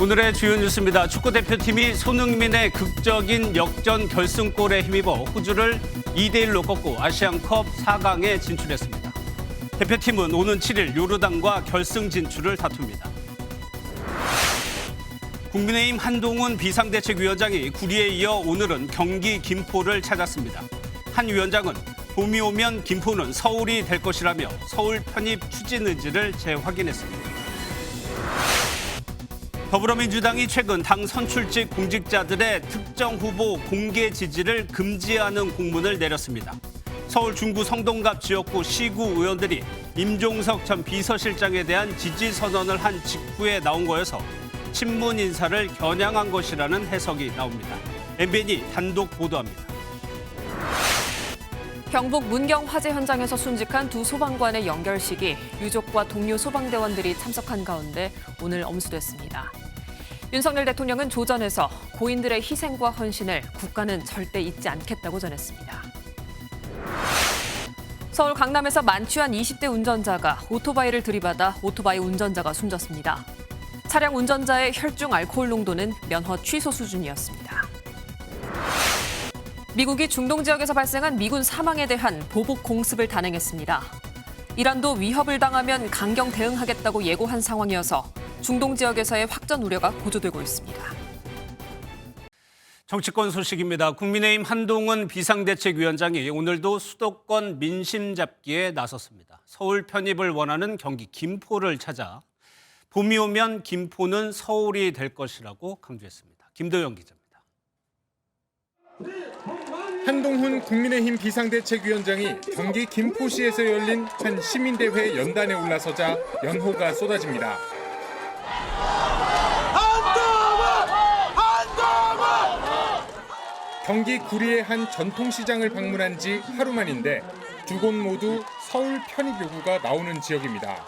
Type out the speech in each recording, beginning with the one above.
오늘의 주요 뉴스입니다. 축구대표팀이 손흥민의 극적인 역전 결승골에 힘입어 호주를 2대1로 꺾고 아시안컵 4강에 진출했습니다. 대표팀은 오는 7일 요르단과 결승 진출을 다툽니다. 국민의힘 한동훈 비상대책위원장이 구리에 이어 오늘은 경기 김포를 찾았습니다. 한 위원장은 봄이 오면 김포는 서울이 될 것이라며 서울 편입 추진 의지를 재확인했습니다. 더불어민주당이 최근 당 선출직 공직자들의 특정 후보 공개 지지를 금지하는 공문을 내렸습니다. 서울 중구 성동갑 지역구 시구 의원들이 임종석 전 비서실장에 대한 지지 선언을 한 직후에 나온 거여서 친문 인사를 겨냥한 것이라는 해석이 나옵니다. MBN이 단독 보도합니다. 경북 문경 화재 현장에서 순직한 두 소방관의 연결식이 유족과 동료 소방대원들이 참석한 가운데 오늘 엄수됐습니다. 윤석열 대통령은 조전에서 고인들의 희생과 헌신을 국가는 절대 잊지 않겠다고 전했습니다. 서울 강남에서 만취한 20대 운전자가 오토바이를 들이받아 오토바이 운전자가 숨졌습니다. 차량 운전자의 혈중 알코올 농도는 면허 취소 수준이었습니다. 미국이 중동 지역에서 발생한 미군 사망에 대한 보복 공습을 단행했습니다. 이란도 위협을 당하면 강경 대응하겠다고 예고한 상황이어서 중동 지역에서의 확전 우려가 고조되고 있습니다. 정치권 소식입니다. 국민의힘 한동훈 비상대책위원장이 오늘도 수도권 민심 잡기에 나섰습니다. 서울 편입을 원하는 경기 김포를 찾아 봄이 오면 김포는 서울이 될 것이라고 강조했습니다. 김도영 기자입니다. 한동훈 국민의힘 비상대책위원장이 경기 김포시에서 열린 한 시민대회 연단에 올라서자 연호가 쏟아집니다. 경기 구리의 한 전통시장을 방문한 지 하루 만인데 두 곳 모두 서울 편입 요구가 나오는 지역입니다.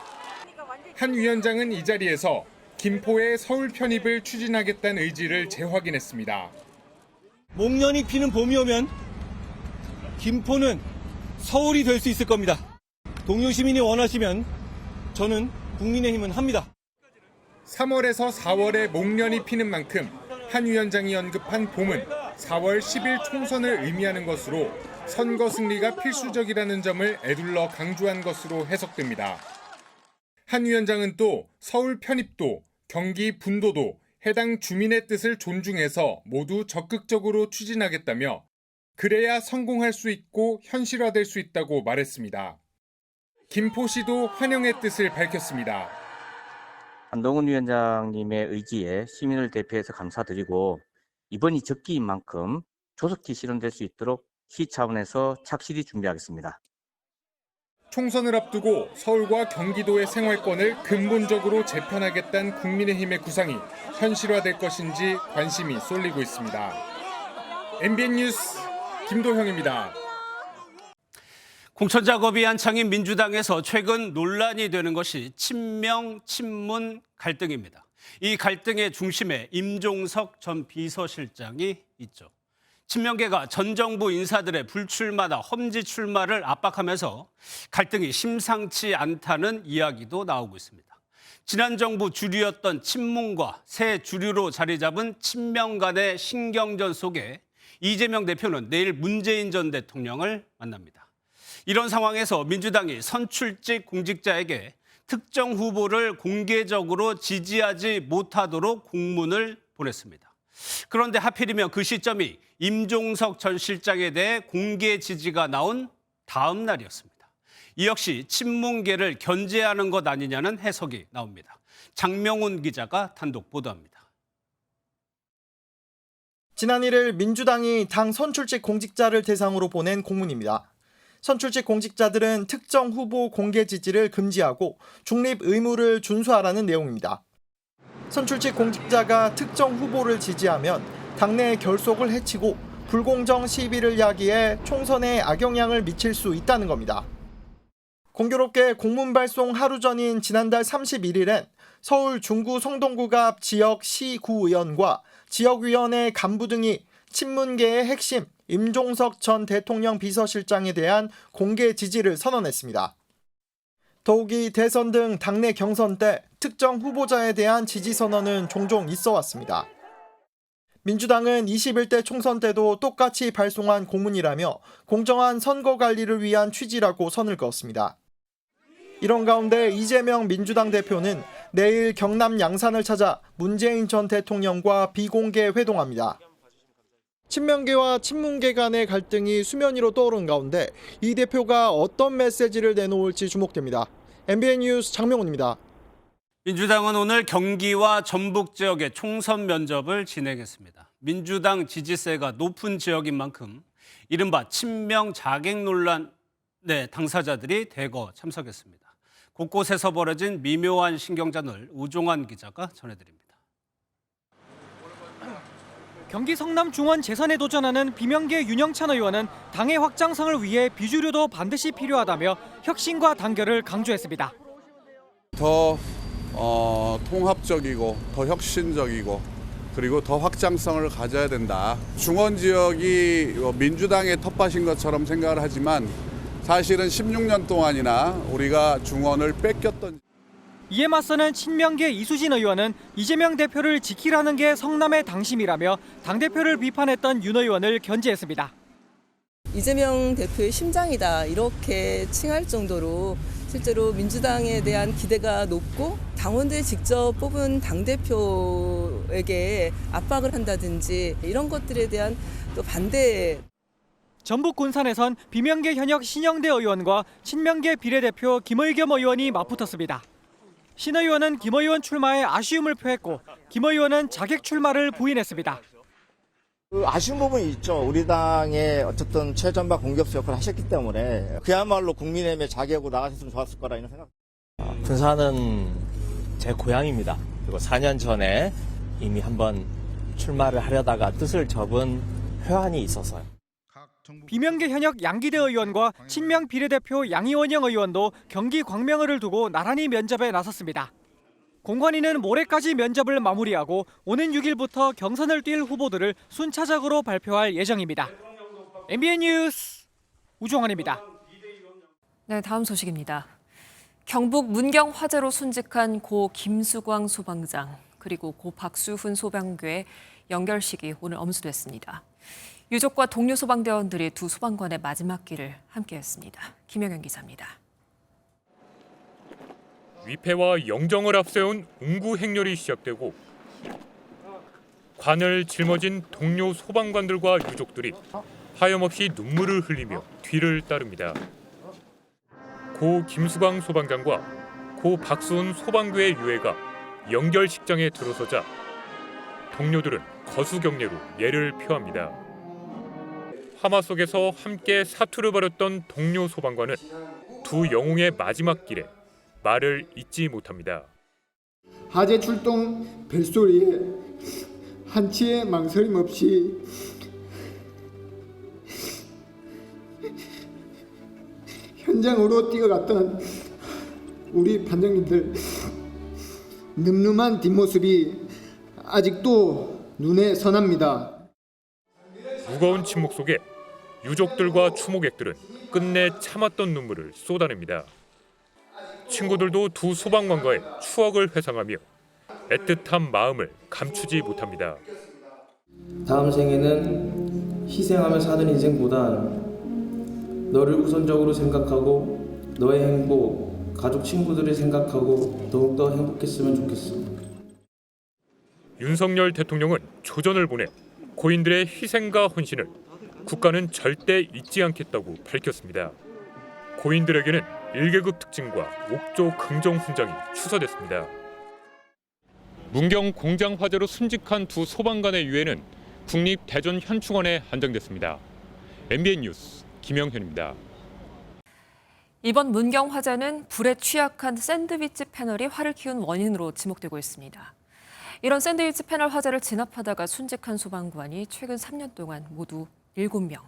한 위원장은 이 자리에서 김포의 서울 편입을 추진하겠다는 의지를 재확인했습니다. 목련이 피는 봄이 오면 김포는 서울이 될 수 있을 겁니다. 동료 시민이 원하시면 저는 국민의힘은 합니다. 3월에서 4월에 목련이 피는 만큼 한 위원장이 언급한 봄은 4월 10일 총선을 의미하는 것으로 선거 승리가 필수적이라는 점을 에둘러 강조한 것으로 해석됩니다. 한 위원장은 또 서울 편입도, 경기 분도도 해당 주민의 뜻을 존중해서 모두 적극적으로 추진하겠다며 그래야 성공할 수 있고 현실화될 수 있다고 말했습니다. 김포시도 환영의 뜻을 밝혔습니다. 한동훈 위원장님의 의지에 시민을 대표해서 감사드리고 이번이 적기인 만큼 조속히 실현될 수 있도록 시 차원에서 착실히 준비하겠습니다. 총선을 앞두고 서울과 경기도의 생활권을 근본적으로 재편하겠다는 국민의힘의 구상이 현실화될 것인지 관심이 쏠리고 있습니다. MBN 뉴스 김도형입니다. 공천 작업이 한창인 민주당에서 최근 논란이 되는 것이 친명, 친문 갈등입니다. 이 갈등의 중심에 임종석 전 비서실장이 있죠. 친명계가 전 정부 인사들의 불출마나 험지 출마를 압박하면서 갈등이 심상치 않다는 이야기도 나오고 있습니다. 지난 정부 주류였던 친문과 새 주류로 자리 잡은 친명 간의 신경전 속에 이재명 대표는 내일 문재인 전 대통령을 만납니다. 이런 상황에서 민주당이 선출직 공직자에게 특정 후보를 공개적으로 지지하지 못하도록 공문을 보냈습니다. 그런데 하필이면 그 시점이 임종석 전 실장에 대해 공개 지지가 나온 다음 날이었습니다. 이 역시 친문계를 견제하는 것 아니냐는 해석이 나옵니다. 장명훈 기자가 단독 보도합니다. 지난 1일 민주당이 당 선출직 공직자를 대상으로 보낸 공문입니다. 선출직 공직자들은 특정 후보 공개 지지를 금지하고 중립 의무를 준수하라는 내용입니다. 선출직 공직자가 특정 후보를 지지하면 당내 결속을 해치고 불공정 시비를 야기해 총선에 악영향을 미칠 수 있다는 겁니다. 공교롭게 공문 발송 하루 전인 지난달 31일엔 서울 중구 성동구 앞 지역 시구의원과 지역위원회 간부 등이 친문계의 핵심 임종석 전 대통령 비서실장에 대한 공개 지지를 선언했습니다. 더욱이 대선 등 당내 경선 때 특정 후보자에 대한 지지 선언은 종종 있어 왔습니다. 민주당은 21대 총선 때도 똑같이 발송한 공문이라며 공정한 선거 관리를 위한 취지라고 선을 그었습니다. 이런 가운데 이재명 민주당 대표는 내일 경남 양산을 찾아 문재인 전 대통령과 비공개 회동합니다. 친명계와 친문계 간의 갈등이 수면 위로 떠오른 가운데 이 대표가 어떤 메시지를 내놓을지 주목됩니다. MBN 뉴스 장명훈입니다. 민주당은 오늘 경기와 전북 지역의 총선 면접을 진행했습니다. 민주당 지지세가 높은 지역인 만큼 이른바 친명 자객 논란의 당사자들이 대거 참석했습니다. 곳곳에서 벌어진 미묘한 신경전을 우종환 기자가 전해드립니다. 경기 성남 중원 재선에 도전하는 비명계 윤영찬 의원은 당의 확장성을 위해 비주류도 반드시 필요하다며 혁신과 단결을 강조했습니다. 더 통합적이고 더 혁신적이고 그리고 더 확장성을 가져야 된다. 중원 지역이 민주당의 텃밭인 것처럼 생각을 하지만 사실은 16년 동안이나 우리가 중원을 뺏겼던. 이에 맞서는 친명계 이수진 의원은 이재명 대표를 지키라는 게 성남의 당심이라며 당대표를 비판했던 윤 의원을 견제했습니다. 이재명 대표의 심장이다 이렇게 칭할 정도로 실제로 민주당에 대한 기대가 높고 당원들이 직접 뽑은 당대표에게 압박을 한다든지 이런 것들에 대한 또 반대. 전북 군산에선 비명계 현역 신영대 의원과 친명계 비례대표 김의겸 의원이 맞붙었습니다. 신 의원은 김 의원 출마에 아쉬움을 표했고 김 의원은 자객 출마를 부인했습니다. 아쉬운 부분이 있죠. 우리 당의 어쨌든 최전방 공격수 역할을 하셨기 때문에 그야말로 국민의힘의 자격으로 나가셨으면 좋았을 거라 이런 생각. 군산은 제 고향입니다. 그리고 4년 전에 이미 한번 출마를 하려다가 뜻을 접은 회한이 있어서요. 비명계 현역 양기대 의원과 친명 비례대표 양이원영 의원도 경기 광명을을 두고 나란히 면접에 나섰습니다. 공관위는 모레까지 면접을 마무리하고 오는 6일부터 경선을 뛸 후보들을 순차적으로 발표할 예정입니다. MBN 뉴스 우종환입니다. 네, 다음 소식입니다. 경북 문경 화재로 순직한 고 김수광 소방장 그리고 고 박수훈 소방교의 연결식이 오늘 엄수됐습니다. 유족과 동료 소방대원들이 두 소방관의 마지막 길을 함께했습니다. 김영현 기자입니다. 위패와 영정을 앞세운 운구 행렬이 시작되고 관을 짊어진 동료 소방관들과 유족들이 하염없이 눈물을 흘리며 뒤를 따릅니다. 고 김수광 소방장과 고 박수훈 소방교의 유해가 연결식장에 들어서자 동료들은 거수경례로 예를 표합니다. 화마 속에서 함께 사투를 벌였던 동료 소방관은 두 영웅의 마지막 길에 말을 잊지 못합니다. 화재 출동 벨소리에 한치의 망설임 없이 현장으로 뛰어갔던 우리 반장님들 늠름한 뒷모습이 아직도 눈에 선합니다. 무거운 침묵 속에 유족들과 추모객들은 끝내 참았던 눈물을 쏟아냅니다. 친구들도 두 소방관과의 추억을 회상하며 애틋한 마음을 감추지 못합니다. 다음 생에는 희생하며 사는 인생보단 너를 우선적으로 생각하고 너의 행복, 가족 친구들을 생각하고 더욱더 행복했으면 좋겠어. 윤석열 대통령은 조전을 보내 고인들의 희생과 헌신을 국가는 절대 잊지 않겠다고 밝혔습니다. 고인들에게는 1계급 특징과 옥조 긍정 훈장이 추서됐습니다. 문경 공장 화재로 순직한 두 소방관의 유해는 국립대전현충원에 안장됐습니다. MBN 뉴스 김영현입니다. 이번 문경 화재는 불에 취약한 샌드위치 패널이 화를 키운 원인으로 지목되고 있습니다. 이런 샌드위치 패널 화재를 진압하다가 순직한 소방관이 최근 3년 동안 모두 7명.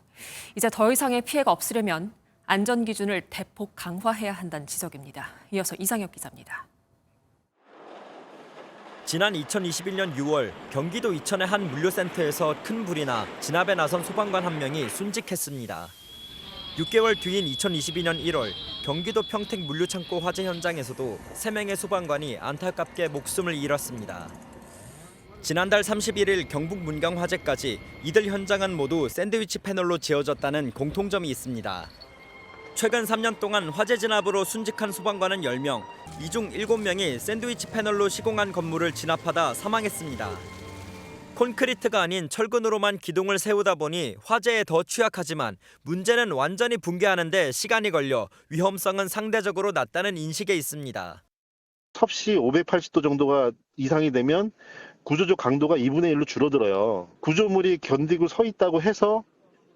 이제 더 이상의 피해가 없으려면 안전 기준을 대폭 강화해야 한다는 지적입니다. 이어서 이상혁 기자입니다. 지난 2021년 6월 경기도 이천의 한 물류센터에서 큰 불이 나 진압에 나선 소방관 한 명이 순직했습니다. 6개월 뒤인 2022년 1월 경기도 평택 물류창고 화재 현장에서도 3명의 소방관이 안타깝게 목숨을 잃었습니다. 지난달 31일 경북 문경 화재까지 이들 현장은 모두 샌드위치 패널로 지어졌다는 공통점이 있습니다. 최근 3년 동안 화재 진압으로 순직한 소방관은 10명, 이 중 7명이 샌드위치 패널로 시공한 건물을 진압하다 사망했습니다. 콘크리트가 아닌 철근으로만 기둥을 세우다 보니 화재에 더 취약하지만 문제는 완전히 붕괴하는 데 시간이 걸려 위험성은 상대적으로 낮다는 인식에 있습니다. 섭씨 580도 정도가 이상이 되면 구조적 강도가 2분의 1로 줄어들어요. 구조물이 견디고 서 있다고 해서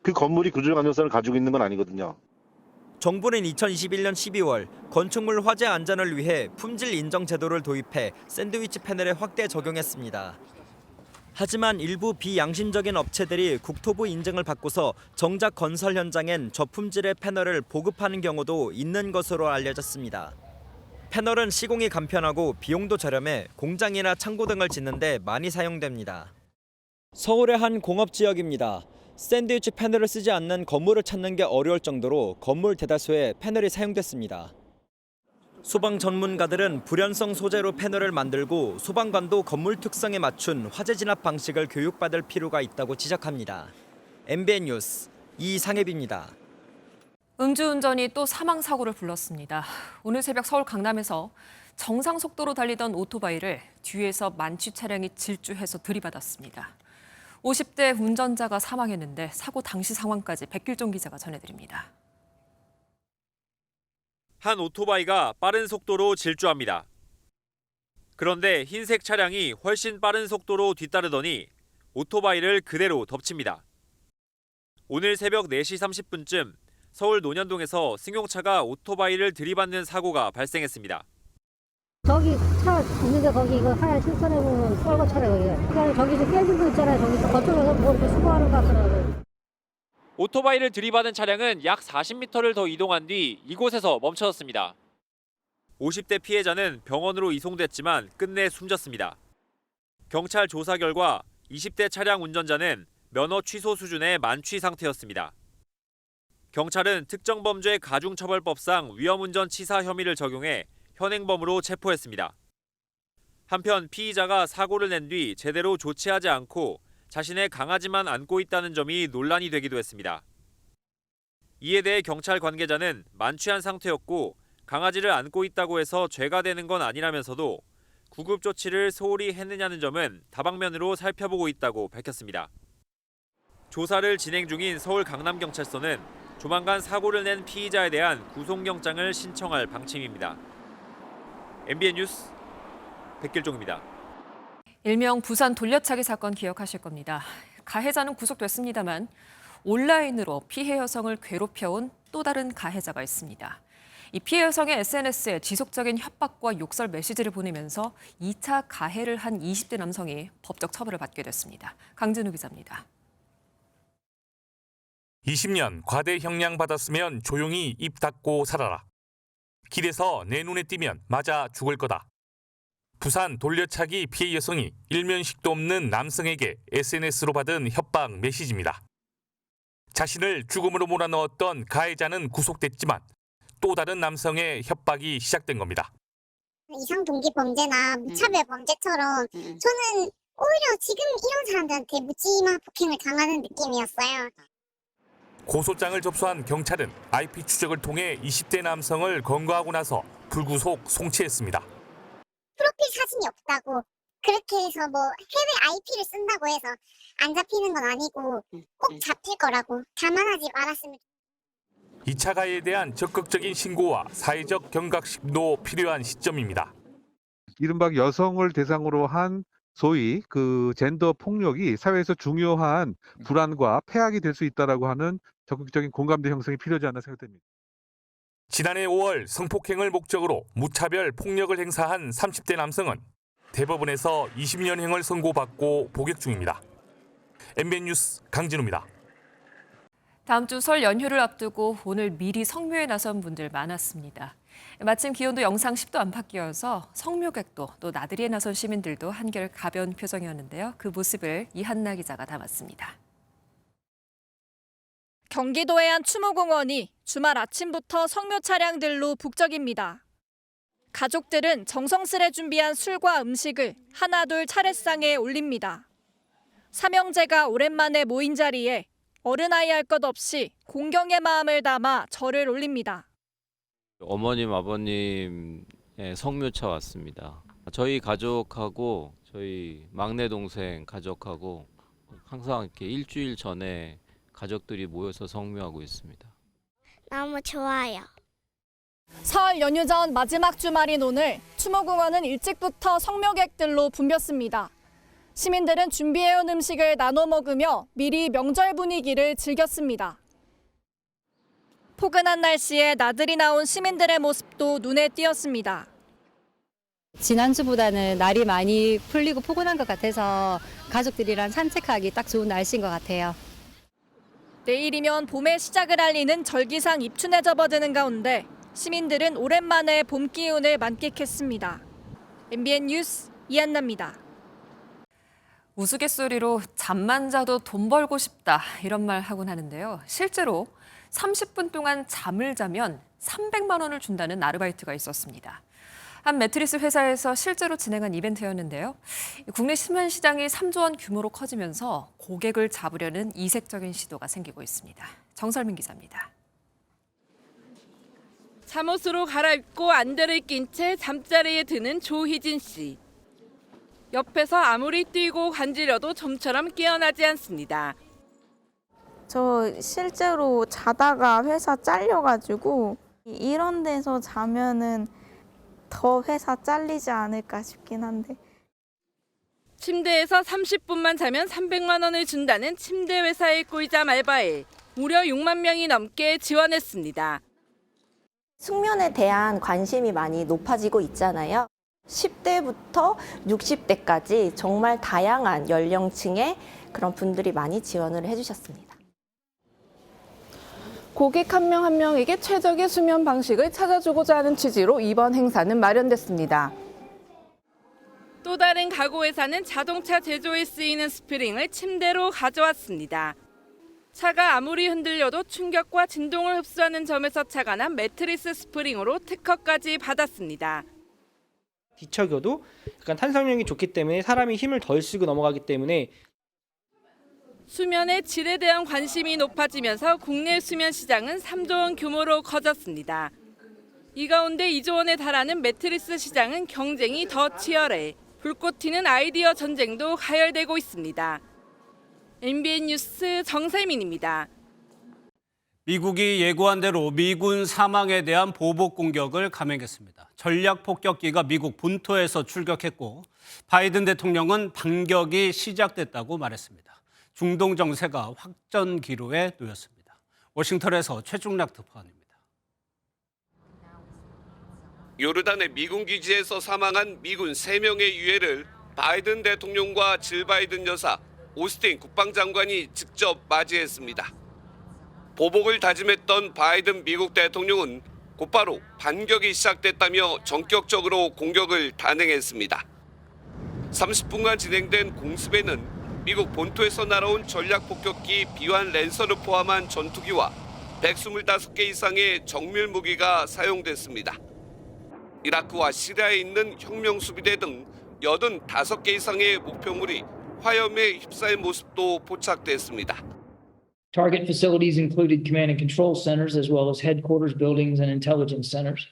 그 건물이 구조적 안정성을 가지고 있는 건 아니거든요. 정부는 2021년 12월 건축물 화재 안전을 위해 품질 인정 제도를 도입해 샌드위치 패널에 확대 적용했습니다. 하지만 일부 비양심적인 업체들이 국토부 인증을 받고서 정작 건설 현장엔 저품질의 패널을 보급하는 경우도 있는 것으로 알려졌습니다. 패널은 시공이 간편하고 비용도 저렴해 공장이나 창고 등을 짓는데 많이 사용됩니다. 서울의 한 공업 지역입니다. 샌드위치 패널을 쓰지 않는 건물을 찾는 게 어려울 정도로 건물 대다수에 패널이 사용됐습니다. 소방 전문가들은 불연성 소재로 패널을 만들고 소방관도 건물 특성에 맞춘 화재 진압 방식을 교육받을 필요가 있다고 지적합니다. MBN 뉴스 이상혜입니다. 음주운전이 또 사망사고를 불렀습니다. 오늘 새벽 서울 강남에서 정상 속도로 달리던 오토바이를 뒤에서 만취 차량이 질주해서 들이받았습니다. 50대 운전자가 사망했는데 사고 당시 상황까지 백길종 기자가 전해드립니다. 한 오토바이가 빠른 속도로 질주합니다. 그런데 흰색 차량이 훨씬 빠른 속도로 뒤따르더니 오토바이를 그대로 덮칩니다. 오늘 새벽 4시 30분쯤 서울 논현동에서 승용차가 오토바이를 들이받는 사고가 발생했습니다. 저기 차 있는데 거기 이거 하얀 실선에 보면 뻘거 차래 거기가. 그러니까 저기 좀 깨진 거 있잖아요. 저기 거쪽에서 뭐 이렇게 수거하는 거 같더라고요. 오토바이를 들이받은 차량은 약 40m를 더 이동한 뒤 이곳에서 멈춰섰습니다. 50대 피해자는 병원으로 이송됐지만 끝내 숨졌습니다. 경찰 조사 결과 20대 차량 운전자는 면허 취소 수준의 만취 상태였습니다. 경찰은 특정범죄 가중처벌법상 위험운전치사 혐의를 적용해 현행범으로 체포했습니다. 한편 피의자가 사고를 낸 뒤 제대로 조치하지 않고 자신의 강아지만 안고 있다는 점이 논란이 되기도 했습니다. 이에 대해 경찰 관계자는 만취한 상태였고 강아지를 안고 있다고 해서 죄가 되는 건 아니라면서도 구급 조치를 소홀히 했느냐는 점은 다방면으로 살펴보고 있다고 밝혔습니다. 조사를 진행 중인 서울 강남경찰서는 조만간 사고를 낸 피의자에 대한 구속영장을 신청할 방침입니다. MBN 뉴스 백길종입니다. 일명 부산 돌려차기 사건 기억하실 겁니다. 가해자는 구속됐습니다만 온라인으로 피해 여성을 괴롭혀온 또 다른 가해자가 있습니다. 이 피해 여성의 SNS에 지속적인 협박과 욕설 메시지를 보내면서 2차 가해를 한 20대 남성이 법적 처벌을 받게 됐습니다. 강진우 기자입니다. 20년 과대 형량 받았으면 조용히 입 닫고 살아라. 길에서 내 눈에 띄면 맞아 죽을 거다. 부산 돌려차기 피해 여성이 일면식도 없는 남성에게 SNS로 받은 협박 메시지입니다. 자신을 죽음으로 몰아넣었던 가해자는 구속됐지만 또 다른 남성의 협박이 시작된 겁니다. 이상 동기 범죄나 무차별 범죄처럼 저는 오히려 지금 이런 사람들한테 묻지마 폭행을 당하는 느낌이었어요. 고소장을 접수한 경찰은 IP 추적을 통해 20대 남성을 검거하고 나서 불구속 송치했습니다. 프로필 사진이 없다고 그렇게 해서 뭐 해외 IP를 쓴다고 해서 안 잡히는 건 아니고 꼭 잡힐 거라고 자만하지 말았으면. 2차 가해에 대한 적극적인 신고와 사회적 경각심도 필요한 시점입니다. 이른바 여성을 대상으로 한 소위 그 젠더 폭력이 사회에서 중요한 불안과 폐악이 될 수 있다라고 하는 적극적인 공감대 형성이 필요하지 않나 생각됩니다. 지난해 5월 성폭행을 목적으로 무차별 폭력을 행사한 30대 남성은 대법원에서 20년형을 선고받고 복역 중입니다. MBN 뉴스 강진우입니다. 다음 주 설 연휴를 앞두고 오늘 미리 성묘에 나선 분들 많았습니다. 마침 기온도 영상 10도 안팎이어서 성묘객도 또 나들이에 나선 시민들도 한결 가벼운 표정이었는데요. 그 모습을 이한나 기자가 담았습니다. 경기도의 한 추모공원이 주말 아침부터 성묘 차량들로 북적입니다. 가족들은 정성스레 준비한 술과 음식을 하나둘 차례상에 올립니다. 삼형제가 오랜만에 모인 자리에 어른아이 할 것 없이 공경의 마음을 담아 절을 올립니다. 어머님, 아버님의 성묘차 왔습니다. 저희 가족하고 저희 막내 동생 가족하고 항상 이렇게 일주일 전에 가족들이 모여서 성묘하고 있습니다. 너무 좋아요. 설 연휴 전 마지막 주말인 오늘 추모공원은 일찍부터 성묘객들로 붐볐습니다. 시민들은 준비해온 음식을 나눠 먹으며 미리 명절 분위기를 즐겼습니다. 포근한 날씨에 나들이 나온 시민들의 모습도 눈에 띄었습니다. 지난주보다는 날이 많이 풀리고 포근한 것 같아서 가족들이랑 산책하기 딱 좋은 날씨인 것 같아요. 내일이면 봄의 시작을 알리는 절기상 입춘에 접어드는 가운데 시민들은 오랜만에 봄 기운을 만끽했습니다. MBN 뉴스 이한나입니다. 우스갯소리로 잠만 자도 돈 벌고 싶다 이런 말 하곤 하는데요. 실제로 30분 동안 잠을 자면 300만 원을 준다는 아르바이트가 있었습니다. 한 매트리스 회사에서 실제로 진행한 이벤트였는데요. 국내 수면 시장이 3조 원 규모로 커지면서 고객을 잡으려는 이색적인 시도가 생기고 있습니다. 정설민 기자입니다. 잠옷으로 갈아입고 안대를 낀 채 잠자리에 드는 조희진 씨. 옆에서 아무리 뛰고 간지려도 좀처럼 깨어나지 않습니다. 저 실제로 자다가 회사 잘려가지고 이런 데서 자면은 더 회사 잘리지 않을까 싶긴 한데. 침대에서 30분만 자면 300만 원을 준다는 침대 회사의 꿀잠 알바에 무려 6만 명이 넘게 지원했습니다. 숙면에 대한 관심이 많이 높아지고 있잖아요. 10대부터 60대까지 정말 다양한 연령층의 그런 분들이 많이 지원을 해주셨습니다. 고객 한 명 한 명에게 최적의 수면 방식을 찾아주고자 하는 취지로 이번 행사는 마련됐습니다. 또 다른 가구 회사는 자동차 제조에 쓰이는 스프링을 침대로 가져왔습니다. 차가 아무리 흔들려도 충격과 진동을 흡수하는 점에서 착안한 매트리스 스프링으로 특허까지 받았습니다. 뒤척여도 약간 탄성력이 좋기 때문에 사람이 힘을 덜 쓰고 넘어가기 때문에 수면의 질에 대한 관심이 높아지면서 국내 수면 시장은 3조 원 규모로 커졌습니다. 이 가운데 2조 원에 달하는 매트리스 시장은 경쟁이 더 치열해 불꽃 튀는 아이디어 전쟁도 가열되고 있습니다. MBN 뉴스 정세민입니다. 미국이 예고한 대로 미군 사망에 대한 보복 공격을 감행했습니다. 전략 폭격기가 미국 본토에서 출격했고 바이든 대통령은 반격이 시작됐다고 말했습니다. 중동 정세가 확전 기로에 놓였습니다. 워싱턴에서 최중락 특파원입니다. 요르단의 미군 기지에서 사망한 미군 3명의 유해를 바이든 대통령과 질 바이든 여사, 오스틴 국방장관이 직접 맞이했습니다. 보복을 다짐했던 바이든 미국 대통령은 곧바로 반격이 시작됐다며 전격적으로 공격을 단행했습니다. 30분간 진행된 공습에는 미국 본토에서 날아온 전략 폭격기 비완 랜서를 포함한 전투기와 125개 이상의 정밀 무기가 사용됐습니다. 이라크와 시리아에 있는 혁명수비대 등 85개 이상의 목표물이 화염에 휩싸인 모습도 포착됐습니다. Target facilities included command and control centers as well as headquarters buildings and intelligence centers,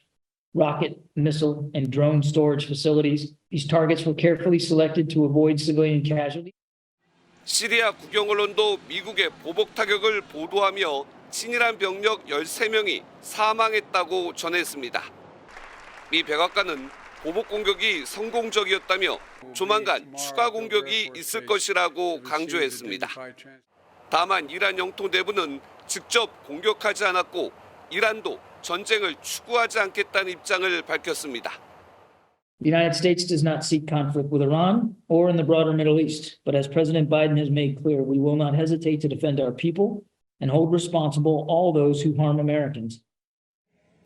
rocket, missile, and drone storage facilities. These targets were carefully selected to avoid civilian casualties. 시리아 국영 언론도 미국의 보복 타격을 보도하며 친일한 병력 13명이 사망했다고 전했습니다. 미 백악관은 보복 공격이 성공적이었다며 조만간 추가 공격이 있을 것이라고 강조했습니다. 다만 이란 영토 내부는 직접 공격하지 않았고 이란도 전쟁을 추구하지 않겠다는 입장을 밝혔습니다. The United States does not seek conflict with Iran or in the broader Middle East, but as President Biden has made clear, we will not hesitate to defend our people and hold responsible all those who harm Americans.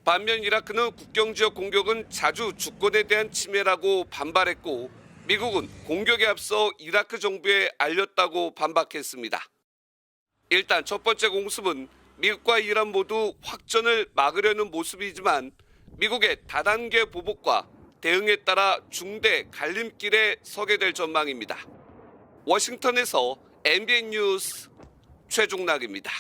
반면 이라크는 국경 지역 공격은 자주 주권에 대한 침해라고 반발했고 미국은 공격에 앞서 이라크 정부에 알렸다고 반박했습니다. 일단 첫 번째 공습은 미국과 이란 모두 확전을 막으려는 모습이지만 미국의 다단계 보복과 대응에 따라 중대 갈림길에 서게 될 전망입니다. 워싱턴에서 MBN 뉴스 최종락입니다.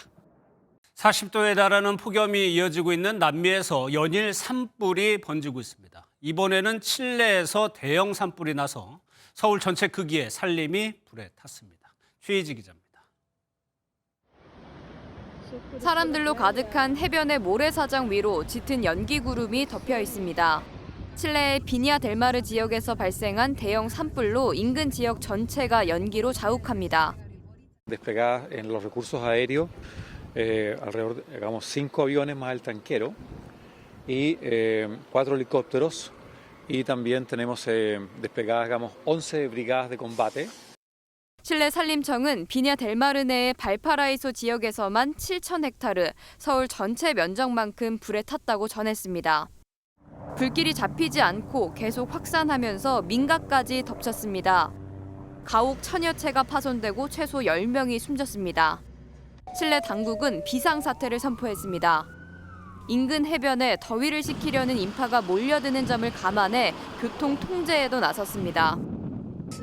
40도에 달하는 폭염이 이어지고 있는 남미에서 연일 산불이 번지고 있습니다. 이번에는 칠레에서 대형 산불이 나서 서울 전체 크기의 산림이 불에 탔습니다. 최희지 기자입니다. 사람들로 가득한 해변의 모래사장 위로 짙은 연기 구름이 덮여 있습니다. 칠레의 비냐 델마르 지역에서 발생한 대형 산불로 인근 지역 전체가 연기로 자욱합니다. Despegada en los recursos aéreos, alrededor, digamos, 5 aviones más el tanquero y 4 helicópteros y también tenemos despegadas, digamos, 11 brigadas de combate. 칠레 산림청은 비냐 델마르 내의 발파라이소 지역에서만 7,000헥타르, 서울 전체 면적만큼 불에 탔다고 전했습니다. 불길이 잡히지 않고 계속 확산하면서 민가까지 덮쳤습니다. 가옥 1000여 채가 파손되고 최소 10명이 숨졌습니다. 칠레 당국은 비상사태를 선포했습니다. 인근 해변에 더위를 식히려는 인파가 몰려드는 점을 감안해 교통 통제에도 나섰습니다.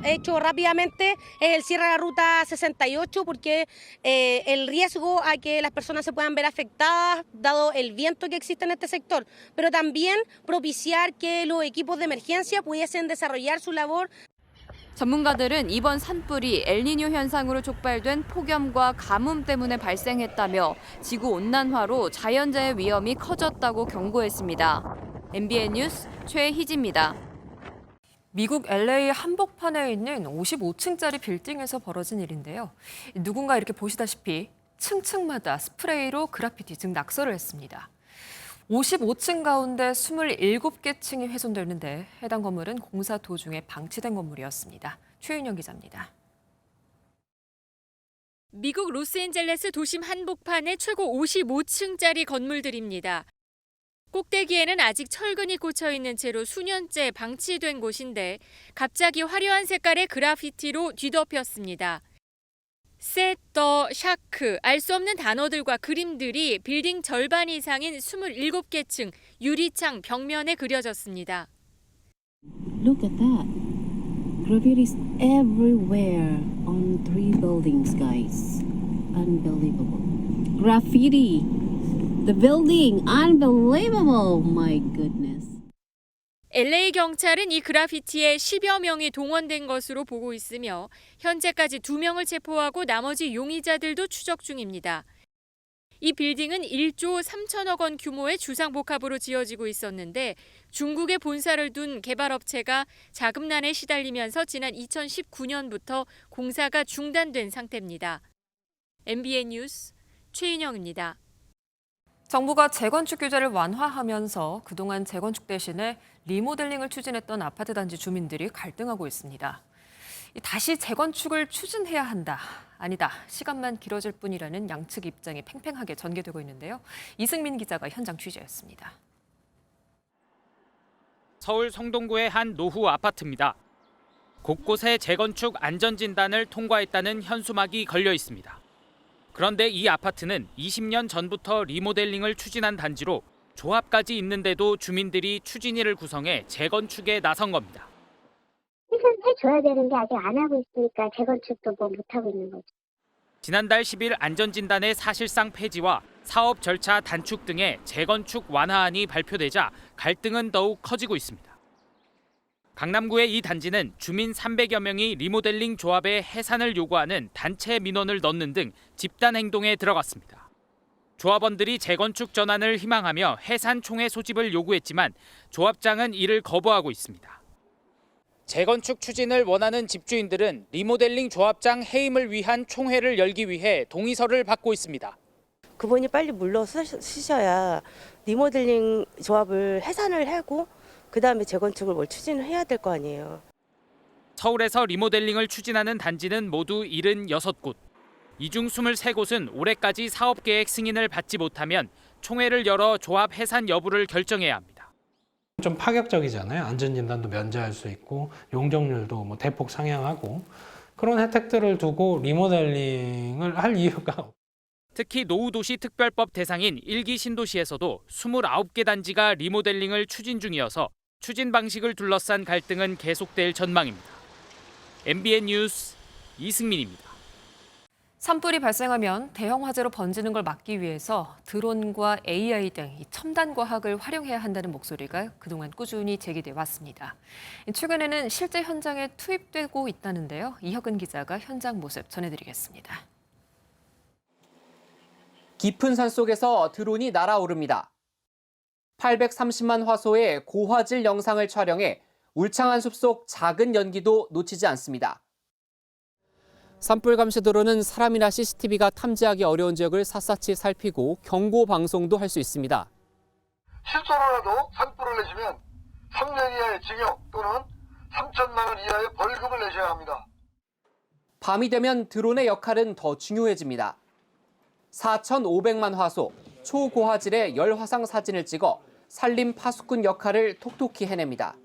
hecho rápidamente es el cierre de la ruta 68 porque el riesgo a que las personas se puedan ver afectadas dado el viento que existe en este sector, pero también propiciar que los equipos de emergencia pudiesen desarrollar su labor. 전문가들은 이번 산불이 엘니뇨 현상으로 촉발된 폭염과 가뭄 때문에 발생했다며 지구온난화로 자연재해 위험이 커졌다고 경고했습니다. MBN 뉴스 최희지입니다. 미국 LA 한복판에 있는 55층짜리 빌딩에서 벌어진 일인데요. 누군가 이렇게 보시다시피 층층마다 스프레이로 그래피티, 즉 낙서를 했습니다. 55층 가운데 27개 층이 훼손됐는데 해당 건물은 공사 도중에 방치된 건물이었습니다. 최윤영 기자입니다. 미국 로스앤젤레스 도심 한복판의 최고 55층짜리 건물들입니다. 꼭대기에는 아직 철근이 꽂혀 있는 채로 수년째 방치된 곳인데 갑자기 화려한 색깔의 그래피티로 뒤덮였습니다. 셋, 더, 샤크, 알 수 없는 단어들과 그림들이 빌딩 절반 이상인 27개 층 유리창 벽면에 그려졌습니다. Look at that. Graffiti is everywhere on 3 buildings, guys. Unbelievable. Graffiti. The building, unbelievable. My goodness. LA 경찰은 이 그래피티에 10여 명이 동원된 것으로 보고 있으며 현재까지 2명을 체포하고 나머지 용의자들도 추적 중입니다. 이 빌딩은 1조 3천억 원 규모의 주상복합으로 지어지고 있었는데 중국에 본사를 둔 개발업체가 자금난에 시달리면서 지난 2019년부터 공사가 중단된 상태입니다. MBN 뉴스 최인영입니다. 정부가 재건축 규제를 완화하면서 그동안 재건축 대신에 리모델링을 추진했던 아파트 단지 주민들이 갈등하고 있습니다. 다시 재건축을 추진해야 한다, 아니다, 시간만 길어질 뿐이라는 양측 입장이 팽팽하게 전개되고 있는데요. 이승민 기자가 현장 취재했습니다. 서울 성동구의 한 노후 아파트입니다. 곳곳에 재건축 안전진단을 통과했다는 현수막이 걸려 있습니다. 그런데 이 아파트는 20년 전부터 리모델링을 추진한 단지로 조합까지 있는데도 주민들이 추진위를 구성해 재건축에 나선 겁니다. 해줘야 되는데 아직 안 하고 있으니까 재건축도 뭐 못하고 있는 거죠. 지난달 10일 안전진단의 사실상 폐지와 사업 절차 단축 등의 재건축 완화안이 발표되자 갈등은 더욱 커지고 있습니다. 강남구의 이 단지는 주민 300여 명이 리모델링 조합의 해산을 요구하는 단체 민원을 넣는 등 집단 행동에 들어갔습니다. 조합원들이 재건축 전환을 희망하며 해산 총회 소집을 요구했지만 조합장은 이를 거부하고 있습니다. 재건축 추진을 원하는 집주인들은 리모델링 조합장 해임을 위한 총회를 열기 위해 동의서를 받고 있습니다. 그분이 빨리 물러서셔야 리모델링 조합을 해산을 하고 그다음에 재건축을 뭘 추진을 해야 될 거 아니에요. 서울에서 리모델링을 추진하는 단지는 모두 76곳. 이 중 23곳은 올해까지 사업계획 승인을 받지 못하면 총회를 열어 조합 해산 여부를 결정해야 합니다. 좀 파격적이잖아요. 안전진단도 면제할 수 있고 용적률도 대폭 상향하고 그런 혜택들을 두고 리모델링을 할 이유가 특히 노후도시 특별법 대상인 1기 신도시에서도 29개 단지가 리모델링을 추진 중이어서 추진 방식을 둘러싼 갈등은 계속될 전망입니다. MBN 뉴스 이승민입니다. 산불이 발생하면 대형 화재로 번지는 걸 막기 위해서 드론과 AI 등 첨단 과학을 활용해야 한다는 목소리가 그동안 꾸준히 제기돼 왔습니다. 최근에는 실제 현장에 투입되고 있다는데요. 이혁은 기자가 현장 모습 전해드리겠습니다. 깊은 산 속에서 드론이 날아오릅니다. 830만 화소의 고화질 영상을 촬영해 울창한 숲속 작은 연기도 놓치지 않습니다. 산불 감시 드론은 사람이나 CCTV가 탐지하기 어려운 지역을 샅샅이 살피고 경고 방송도 할 수 있습니다. 실수로라도 산불을 내시면 3년 이하의 징역 또는 3천만 원 이하의 벌금을 내셔야 합니다. 밤이 되면 드론의 역할은 더 중요해집니다. 4,500만 화소, 초고화질의 열화상 사진을 찍어 산림 파수꾼 역할을 톡톡히 해냅니다.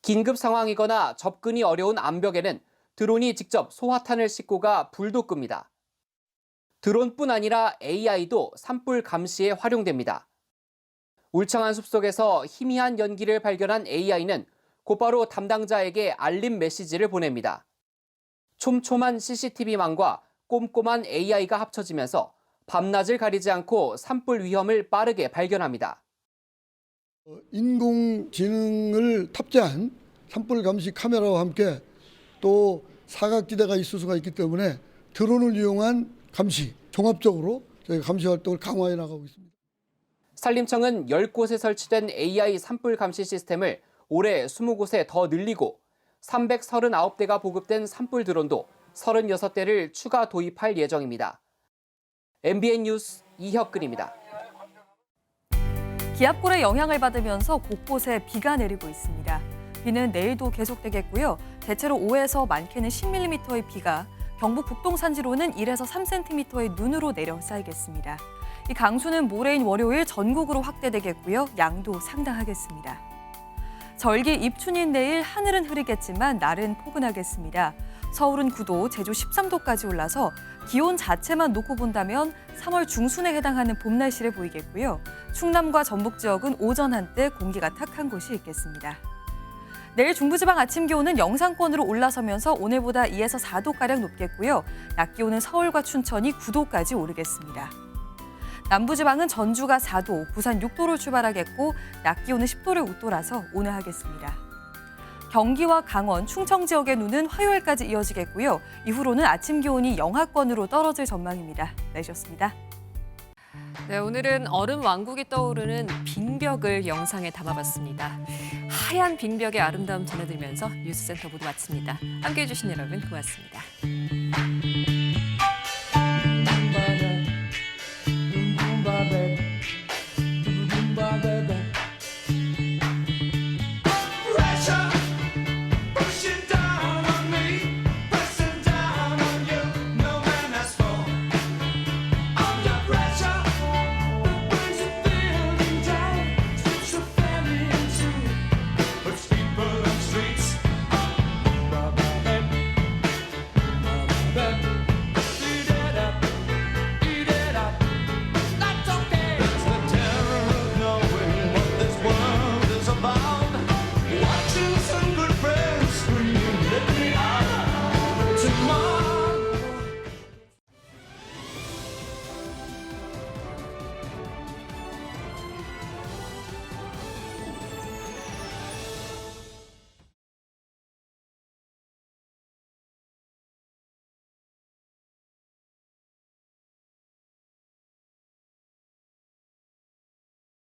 긴급 상황이거나 접근이 어려운 암벽에는 드론이 직접 소화탄을 싣고 가 불도 끕니다. 드론뿐 아니라 AI도 산불 감시에 활용됩니다. 울창한 숲속에서 희미한 연기를 발견한 AI는 곧바로 담당자에게 알림 메시지를 보냅니다. 촘촘한 CCTV망과 꼼꼼한 AI가 합쳐지면서 밤낮을 가리지 않고 산불 위험을 빠르게 발견합니다. 인공지능을 탑재한 산불 감시 카메라와 함께 또 사각지대가 있을 수가 있기 때문에 드론을 이용한 감시, 종합적으로 저희가 감시 활동을 강화해 나가고 있습니다. 산림청은 10곳에 설치된 AI 산불 감시 시스템을 올해 20곳에 더 늘리고 339대가 보급된 산불 드론도 36대를 추가 도입할 예정입니다. MBN 뉴스 이혁근입니다. 기압골의 영향을 받으면서 곳곳에 비가 내리고 있습니다. 비는 내일도 계속되겠고요. 대체로 5에서 많게는 10mm의 비가, 경북 북동 산지로는 1에서 3cm의 눈으로 내려 쌓이겠습니다. 이 강수는 모레인 월요일 전국으로 확대되겠고요. 양도 상당하겠습니다. 절기 입춘인 내일 하늘은 흐리겠지만 날은 포근하겠습니다. 서울은 9도, 제주 13도까지 올라서 기온 자체만 놓고 본다면 3월 중순에 해당하는 봄 날씨를 보이겠고요. 충남과 전북 지역은 오전 한때 공기가 탁한 곳이 있겠습니다. 내일 중부지방 아침 기온은 영상권으로 올라서면서 오늘보다 2에서 4도가량 높겠고요. 낮 기온은 서울과 춘천이 9도까지 오르겠습니다. 남부지방은 전주가 4도, 부산 6도로 출발하겠고 낮 기온은 10도를 웃돌아서 온화하겠습니다. 경기와 강원, 충청 지역의 눈은 화요일까지 이어지겠고요. 이후로는 아침 기온이 영하권으로 떨어질 전망입니다. 날씨였습니다. 네, 오늘은 얼음 왕국이 떠오르는 빙벽을 영상에 담아봤습니다. 하얀 빙벽의 아름다움 전해드리면서 뉴스센터 모두 마칩니다. 함께해 주신 여러분 고맙습니다.